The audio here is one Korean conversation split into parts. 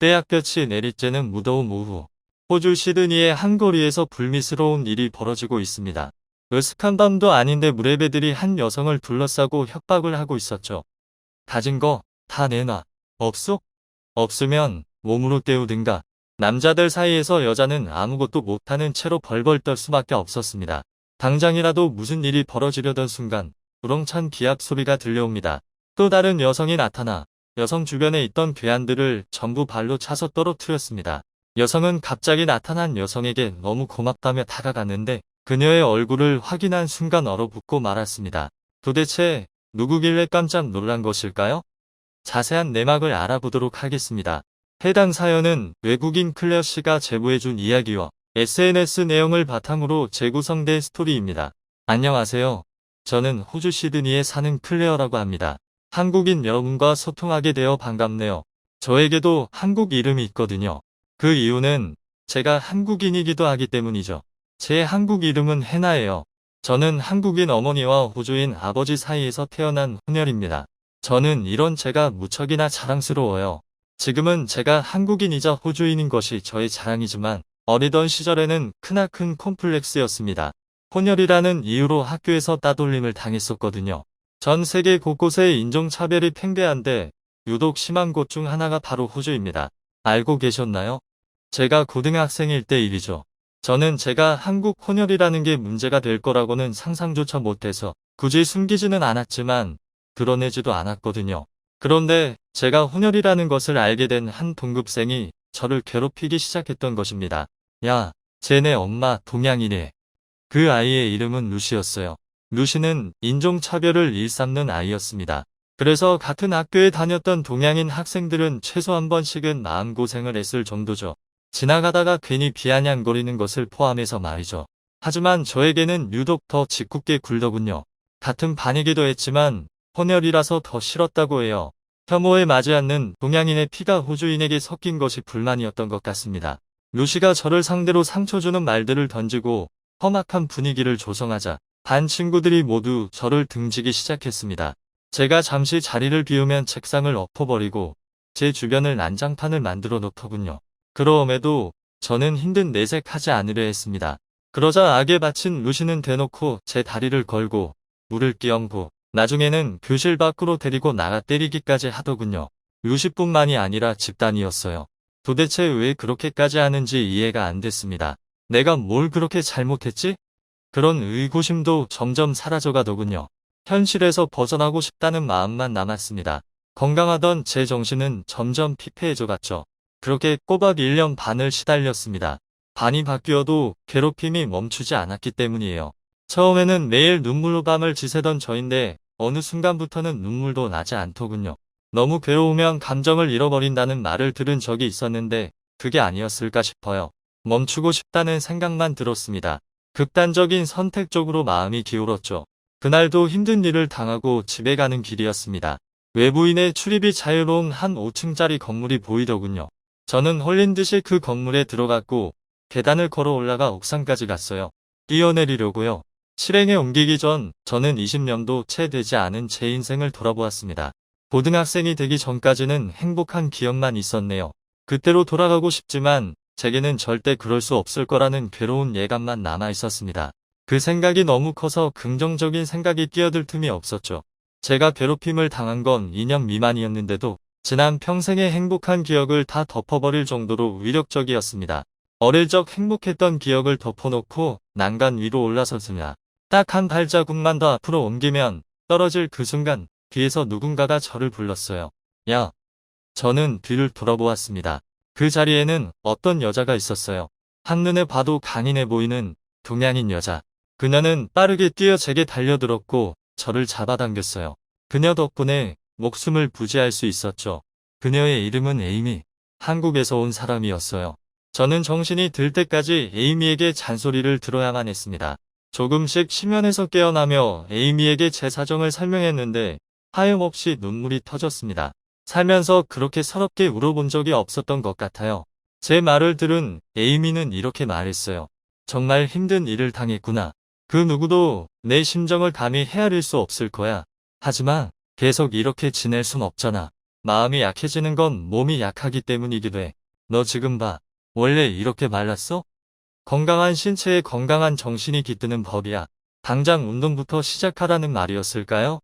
때약볕이 내리쬐는 무더운 오후, 호주 시드니의 한 거리에서 불미스러운 일이 벌어지고 있습니다. 으슥한 밤도 아닌데 무례배들이 한 여성을 둘러싸고 협박을 하고 있었죠. 가진 거 다 내놔. 없소? 없으면 몸으로 때우든가. 남자들 사이에서 여자는 아무것도 못하는 채로 벌벌 떨 수밖에 없었습니다. 당장이라도 무슨 일이 벌어지려던 순간 우렁찬 기합 소리가 들려옵니다. 또 다른 여성이 나타나 여성 주변에 있던 괴한들을 전부 발로 차서 떨어뜨렸습니다. 여성은 갑자기 나타난 여성에게 너무 고맙다며 다가갔는데 그녀의 얼굴을 확인한 순간 얼어붙고 말았습니다. 도대체 누구길래 깜짝 놀란 것일까요? 자세한 내막을 알아보도록 하겠습니다. 해당 사연은 외국인 클레어 씨가 제보해준 이야기와 SNS 내용을 바탕으로 재구성된 스토리입니다. 안녕하세요. 저는 호주 시드니에 사는 클레어라고 합니다. 한국인 여러분과 소통하게 되어 반갑네요. 저에게도 한국 이름이 있거든요. 그 이유는 제가 한국인이기도 하기 때문이죠. 제 한국 이름은 해나예요. 저는 한국인 어머니와 호주인 아버지 사이에서 태어난 혼혈입니다. 저는 이런 제가 무척이나 자랑스러워요. 지금은 제가 한국인이자 호주인인 것이 저의 자랑이지만 어리던 시절에는 크나큰 콤플렉스였습니다. 혼혈이라는 이유로 학교에서 따돌림을 당했었거든요. 전 세계 곳곳에 인종차별이 팽배한데 유독 심한 곳 중 하나가 바로 호주입니다. 알고 계셨나요? 제가 고등학생일 때 일이죠. 저는 제가 한국 혼혈이라는 게 문제가 될 거라고는 상상조차 못해서 굳이 숨기지는 않았지만 드러내지도 않았거든요. 그런데 제가 혼혈이라는 것을 알게 된 한 동급생이 저를 괴롭히기 시작했던 것입니다. 야, 쟤네 엄마 동양이네. 그 아이의 이름은 루시였어요. 루시는 인종차별을 일삼는 아이였습니다. 그래서 같은 학교에 다녔던 동양인 학생들은 최소 한 번씩은 마음고생을 했을 정도죠. 지나가다가 괜히 비아냥거리는 것을 포함해서 말이죠. 하지만 저에게는 유독 더 짓궂게 굴더군요. 같은 반이기도 했지만 혼혈이라서 더 싫었다고 해요. 혐오에 맞지 않는 동양인의 피가 호주인에게 섞인 것이 불만이었던 것 같습니다. 루시가 저를 상대로 상처 주는 말들을 던지고 험악한 분위기를 조성하자 반 친구들이 모두 저를 등지기 시작했습니다. 제가 잠시 자리를 비우면 책상을 엎어버리고 제 주변을 난장판을 만들어 놓더군요. 그럼에도 저는 힘든 내색하지 않으려 했습니다. 그러자 악에 바친 루시는 대놓고 제 다리를 걸고 물을 끼얹고 나중에는 교실 밖으로 데리고 나가 때리기까지 하더군요. 루시뿐만이 아니라 집단이었어요. 도대체 왜 그렇게까지 하는지 이해가 안 됐습니다. 내가 뭘 그렇게 잘못했지? 그런 의구심도 점점 사라져가더군요. 현실에서 벗어나고 싶다는 마음만 남았습니다. 건강하던 제 정신은 점점 피폐해져갔죠. 그렇게 꼬박 1년 반을 시달렸습니다. 반이 바뀌어도 괴롭힘이 멈추지 않았기 때문이에요. 처음에는 매일 눈물로 밤을 지새던 저인데 어느 순간부터는 눈물도 나지 않더군요. 너무 괴로우면 감정을 잃어버린다는 말을 들은 적이 있었는데 그게 아니었을까 싶어요. 멈추고 싶다는 생각만 들었습니다. 극단적인 선택 쪽으로 마음이 기울었죠. 그날도 힘든 일을 당하고 집에 가는 길이었습니다. 외부인의 출입이 자유로운 한 5층짜리 건물이 보이더군요. 저는 홀린 듯이 그 건물에 들어갔고 계단을 걸어 올라가 옥상까지 갔어요. 뛰어내리려고요. 실행에 옮기기 전 저는 20년도 채 되지 않은 제 인생을 돌아보았습니다. 고등학생이 되기 전까지는 행복한 기억만 있었네요. 그때로 돌아가고 싶지만 제게는 절대 그럴 수 없을 거라는 괴로운 예감만 남아 있었습니다. 그 생각이 너무 커서 긍정적인 생각이 끼어들 틈이 없었죠. 제가 괴롭힘을 당한 건 2년 미만이었는데도 지난 평생의 행복한 기억을 다 덮어버릴 정도로 위력적이었습니다. 어릴 적 행복했던 기억을 덮어놓고 난간 위로 올라섰으나 딱 한 발자국만 더 앞으로 옮기면 떨어질 그 순간 뒤에서 누군가가 저를 불렀어요. 야! 저는 뒤를 돌아보았습니다. 그 자리에는 어떤 여자가 있었어요. 한눈에 봐도 강인해 보이는 동양인 여자. 그녀는 빠르게 뛰어 제게 달려들었고 저를 잡아당겼어요. 그녀 덕분에 목숨을 부지할 수 있었죠. 그녀의 이름은 에이미. 한국에서 온 사람이었어요. 저는 정신이 들 때까지 에이미에게 잔소리를 들어야만 했습니다. 조금씩 심연에서 깨어나며 에이미에게 제 사정을 설명했는데 하염없이 눈물이 터졌습니다. 살면서 그렇게 서럽게 울어본 적이 없었던 것 같아요. 제 말을 들은 에이미는 이렇게 말했어요. 정말 힘든 일을 당했구나. 그 누구도 내 심정을 감히 헤아릴 수 없을 거야. 하지만 계속 이렇게 지낼 순 없잖아. 마음이 약해지는 건 몸이 약하기 때문이기도 해. 너 지금 봐. 원래 이렇게 말랐어? 건강한 신체에 건강한 정신이 깃드는 법이야. 당장 운동부터 시작하라는 말이었을까요?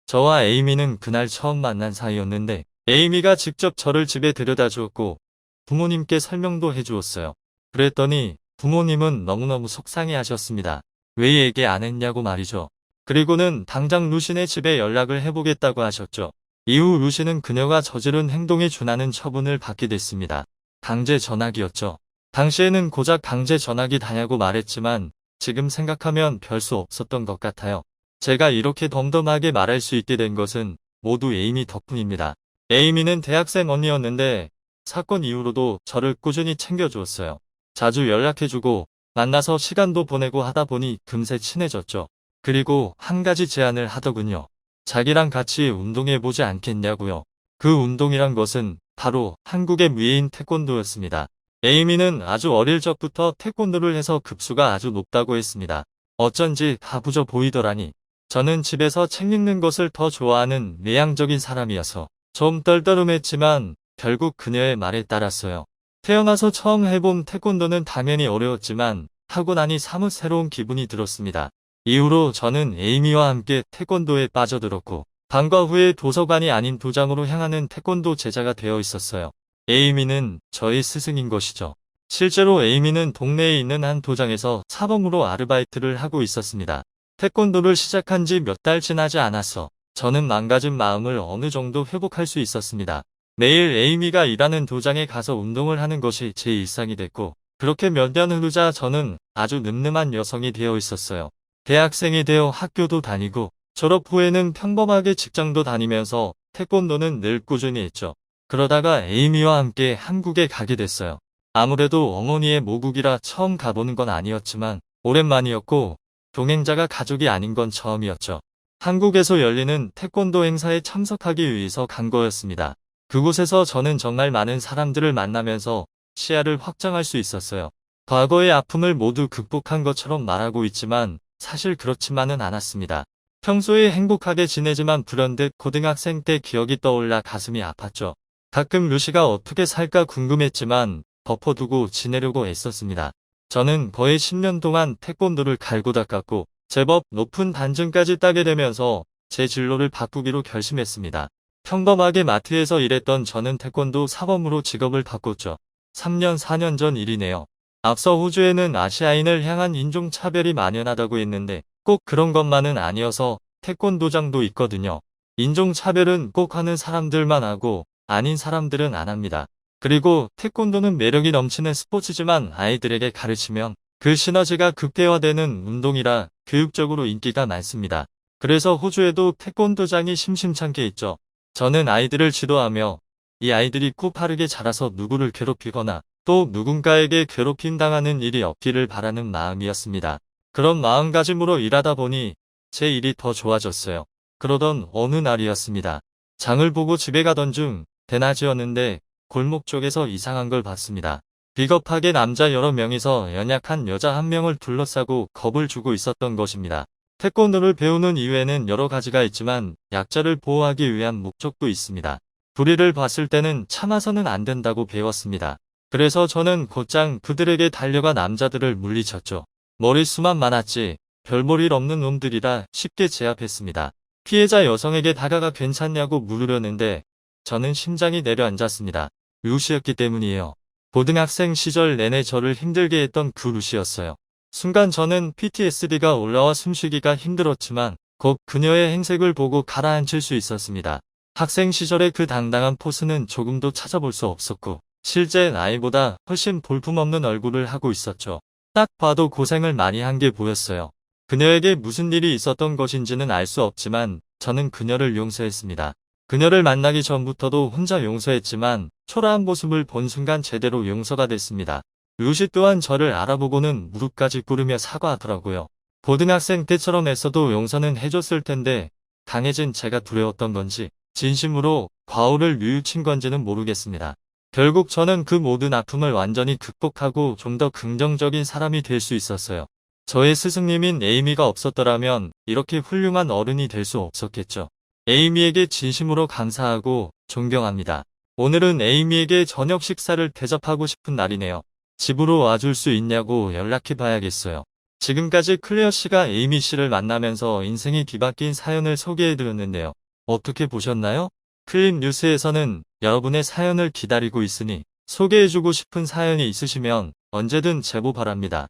저와 에이미는 그날 처음 만난 사이였는데 에이미가 직접 저를 집에 데려다 주었고 부모님께 설명도 해주었어요. 그랬더니 부모님은 너무너무 속상해 하셨습니다. 왜 얘기 안 했냐고 말이죠. 그리고는 당장 루시네 집에 연락을 해보겠다고 하셨죠. 이후 루시는 그녀가 저지른 행동에 준하는 처분을 받게 됐습니다. 강제 전학이었죠. 당시에는 고작 강제 전학이 다냐고 말했지만 지금 생각하면 별 수 없었던 것 같아요. 제가 이렇게 덤덤하게 말할 수 있게 된 것은 모두 에이미 덕분입니다. 에이미는 대학생 언니였는데 사건 이후로도 저를 꾸준히 챙겨주었어요. 자주 연락해주고 만나서 시간도 보내고 하다 보니 금세 친해졌죠. 그리고 한 가지 제안을 하더군요. 자기랑 같이 운동해보지 않겠냐고요. 그 운동이란 것은 바로 한국의 무예인 태권도였습니다. 에이미는 아주 어릴 적부터 태권도를 해서 급수가 아주 높다고 했습니다. 어쩐지 다부져 보이더라니. 저는 집에서 책 읽는 것을 더 좋아하는 내향적인 사람이어서 좀 떨떠름했지만 결국 그녀의 말에 따랐어요. 태어나서 처음 해본 태권도는 당연히 어려웠지만 하고 나니 사뭇 새로운 기분이 들었습니다. 이후로 저는 에이미와 함께 태권도에 빠져들었고 방과 후에 도서관이 아닌 도장으로 향하는 태권도 제자가 되어 있었어요. 에이미는 저의 스승인 것이죠. 실제로 에이미는 동네에 있는 한 도장에서 사범으로 아르바이트를 하고 있었습니다. 태권도를 시작한 지 몇 달 지나지 않았어 저는 망가진 마음을 어느 정도 회복할 수 있었습니다. 매일 에이미가 일하는 도장에 가서 운동을 하는 것이 제 일상이 됐고 그렇게 몇 년 흐르자 저는 아주 늠름한 여성이 되어 있었어요. 대학생이 되어 학교도 다니고 졸업 후에는 평범하게 직장도 다니면서 태권도는 늘 꾸준히 했죠. 그러다가 에이미와 함께 한국에 가게 됐어요. 아무래도 어머니의 모국이라 처음 가보는 건 아니었지만 오랜만이었고 동행자가 가족이 아닌 건 처음이었죠. 한국에서 열리는 태권도 행사에 참석하기 위해서 간 거였습니다. 그곳에서 저는 정말 많은 사람들을 만나면서 시야를 확장할 수 있었어요. 과거의 아픔을 모두 극복한 것처럼 말하고 있지만 사실 그렇지만은 않았습니다. 평소에 행복하게 지내지만 불현듯 고등학생 때 기억이 떠올라 가슴이 아팠죠. 가끔 루시가 어떻게 살까 궁금했지만 덮어두고 지내려고 애썼습니다. 저는 거의 10년 동안 태권도를 갈고 닦았고 제법 높은 단증까지 따게 되면서 제 진로를 바꾸기로 결심했습니다. 평범하게 마트에서 일했던 저는 태권도 사범으로 직업을 바꿨죠. 3년 4년 전 일이네요. 앞서 호주에는 아시아인을 향한 인종차별이 만연하다고 했는데 꼭 그런 것만은 아니어서 태권도장도 있거든요. 인종차별은 꼭 하는 사람들만 하고 아닌 사람들은 안 합니다. 그리고 태권도는 매력이 넘치는 스포츠지만 아이들에게 가르치면 그 시너지가 극대화되는 운동이라 교육적으로 인기가 많습니다. 그래서 호주에도 태권도장이 심심찮게 있죠. 저는 아이들을 지도하며 이 아이들이 꼭 빠르게 자라서 누구를 괴롭히거나 또 누군가에게 괴롭힘당하는 일이 없기를 바라는 마음이었습니다. 그런 마음가짐으로 일하다 보니 제 일이 더 좋아졌어요. 그러던 어느 날이었습니다. 장을 보고 집에 가던 중 대낮이었는데 골목 쪽에서 이상한 걸 봤습니다. 비겁하게 남자 여러 명이서 연약한 여자 한 명을 둘러싸고 겁을 주고 있었던 것입니다. 태권도를 배우는 이유에는 여러 가지가 있지만 약자를 보호하기 위한 목적도 있습니다. 불의를 봤을 때는 참아서는 안 된다고 배웠습니다. 그래서 저는 곧장 그들에게 달려가 남자들을 물리쳤죠. 머릿수만 많았지 별볼일 없는 놈들이라 쉽게 제압했습니다. 피해자 여성에게 다가가 괜찮냐고 물으려는데 저는 심장이 내려앉았습니다. 루시였기 때문이에요. 고등학생 시절 내내 저를 힘들게 했던 그 루시였어요. 순간 저는 PTSD가 올라와 숨쉬기가 힘들었지만 곧 그녀의 행색을 보고 가라앉힐 수 있었습니다. 학생 시절의 그 당당한 포스는 조금도 찾아볼 수 없었고 실제 나이보다 훨씬 볼품없는 얼굴을 하고 있었죠. 딱 봐도 고생을 많이 한 게 보였어요. 그녀에게 무슨 일이 있었던 것인지는 알 수 없지만 저는 그녀를 용서했습니다. 그녀를 만나기 전부터도 혼자 용서했지만 초라한 모습을 본 순간 제대로 용서가 됐습니다. 루시 또한 저를 알아보고는 무릎까지 꿇으며 사과하더라고요. 고등학생 때처럼 했어도 용서는 해줬을 텐데 강해진 제가 두려웠던 건지 진심으로 과오를 뉘우친 건지는 모르겠습니다. 결국 저는 그 모든 아픔을 완전히 극복하고 좀 더 긍정적인 사람이 될 수 있었어요. 저의 스승님인 에이미가 없었더라면 이렇게 훌륭한 어른이 될 수 없었겠죠. 에이미에게 진심으로 감사하고 존경합니다. 오늘은 에이미에게 저녁 식사를 대접하고 싶은 날이네요. 집으로 와줄 수 있냐고 연락해 봐야겠어요. 지금까지 클레어 씨가 에이미 씨를 만나면서 인생이 뒤바뀐 사연을 소개해 드렸는데요. 어떻게 보셨나요? 클립 뉴스에서는 여러분의 사연을 기다리고 있으니 소개해주고 싶은 사연이 있으시면 언제든 제보 바랍니다.